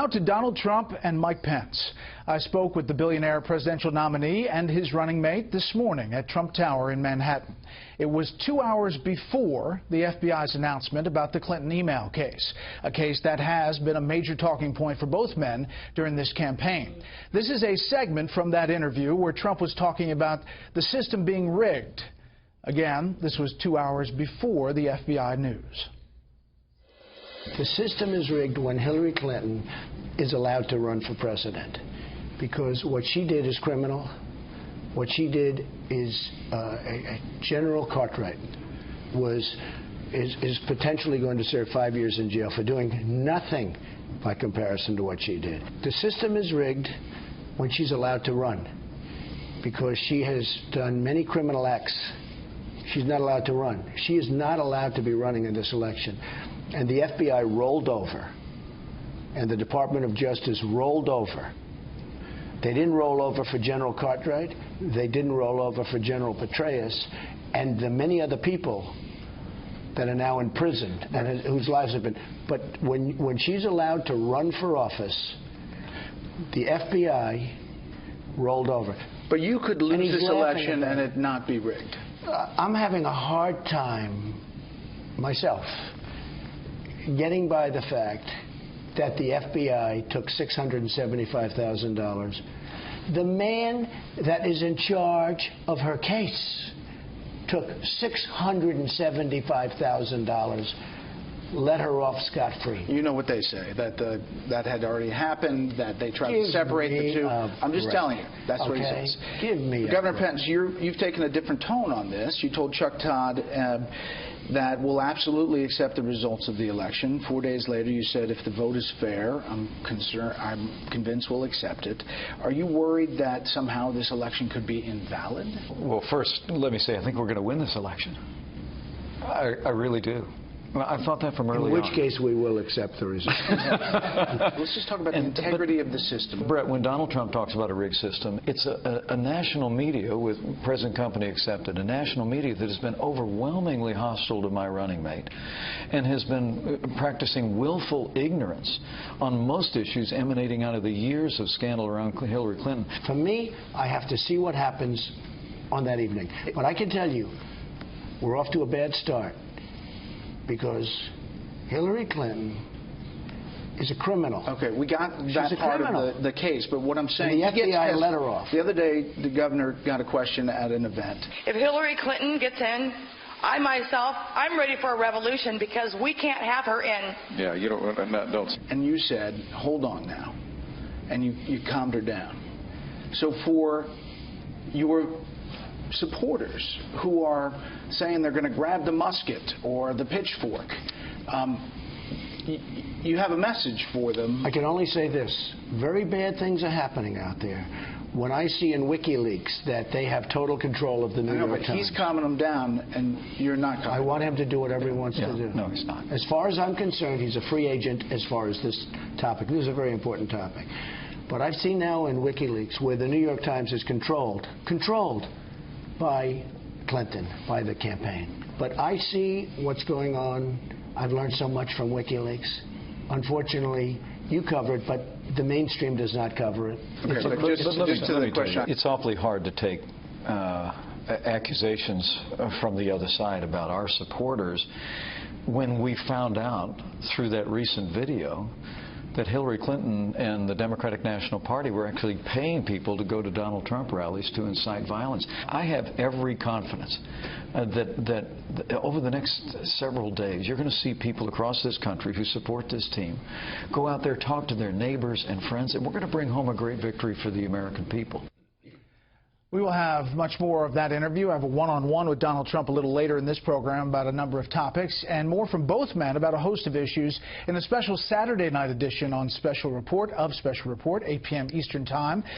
Now to Donald Trump and Mike Pence. I spoke with the billionaire presidential nominee and his running mate this morning at Trump Tower in Manhattan. It was 2 hours before the FBI's announcement about the Clinton email case, a case that has been a major talking point for both men during this campaign. This is a segment from that interview where Trump was talking about the system being rigged. Again, this was 2 hours before the FBI news. The system is rigged when Hillary Clinton is allowed to run for president, because what she did is criminal. What she did is General Cartwright is potentially going to serve 5 years in jail for doing nothing by comparison to what she did. The system is rigged when she's allowed to run, because she has done many criminal acts. She's not allowed to run. She is not allowed to be running in this election. And the FBI rolled over, and the Department of Justice rolled over. They didn't roll over for General Cartwright. They didn't roll over for General Petraeus and the many other people that are now in prison and whose lives have been. But when she's allowed to run for office, the FBI rolled over. But you could lose this election and it not be rigged. I'm having a hard time myself getting by the fact that the FBI took $675,000. The man that is in charge of her case took $675,000, let her off scot-free. You know what they say, that that had already happened, that they tried to separate the two. I'm just telling you, that's what he says. Give me Governor Pence, you've taken a different tone on this. You told Chuck Todd that we'll absolutely accept the results of the election. 4 days later, you said if the vote is fair, I'm convinced we'll accept it. Are you worried that somehow this election could be invalid? Well, first, let me say I think we're going to win this election. I really do. I thought that from early on. In which case we will accept the result. Let's just talk about the integrity of the system. Brett, when Donald Trump talks about a rigged system, it's a national media, with present company accepted, a national media that has been overwhelmingly hostile to my running mate and has been practicing willful ignorance on most issues emanating out of the years of scandal around Hillary Clinton. For me, I have to see what happens on that evening. But I can tell you, we're off to a bad start, because Hillary Clinton is a criminal. Okay, we got that part of the case, but what I'm saying... And the FBI let her off. The other day, the governor got a question at an event. If Hillary Clinton gets in, I'm ready for a revolution, because we can't have her in. Yeah, you don't... And you said, hold on now, and you calmed her down. So for your supporters who are saying they're going to grab the musket or the pitchfork, you have a message for them. I can only say this. Very bad things are happening out there. When I see in WikiLeaks that they have total control of the New York Times. But he's calming them down, and you're not calming. I want him to do whatever he wants to do. No, he's not. As far as I'm concerned, he's a free agent as far as this topic. This is a very important topic. But I've seen now in WikiLeaks where the New York Times is controlled by Clinton, by the campaign. But I see what's going on. I've learned so much from WikiLeaks. Unfortunately, you cover it, but the mainstream does not cover it. Okay, but just to the question. It's awfully hard to take accusations from the other side about our supporters when we found out through that recent video that Hillary Clinton and the Democratic National Party were actually paying people to go to Donald Trump rallies to incite violence. I have every confidence that over the next several days, you're going to see people across this country who support this team go out there, talk to their neighbors and friends, and we're going to bring home a great victory for the American people. We will have much more of that interview. I have a one-on-one with Donald Trump a little later in this program about a number of topics, and more from both men about a host of issues in a special Saturday night edition on Special Report, 8 p.m. Eastern Time.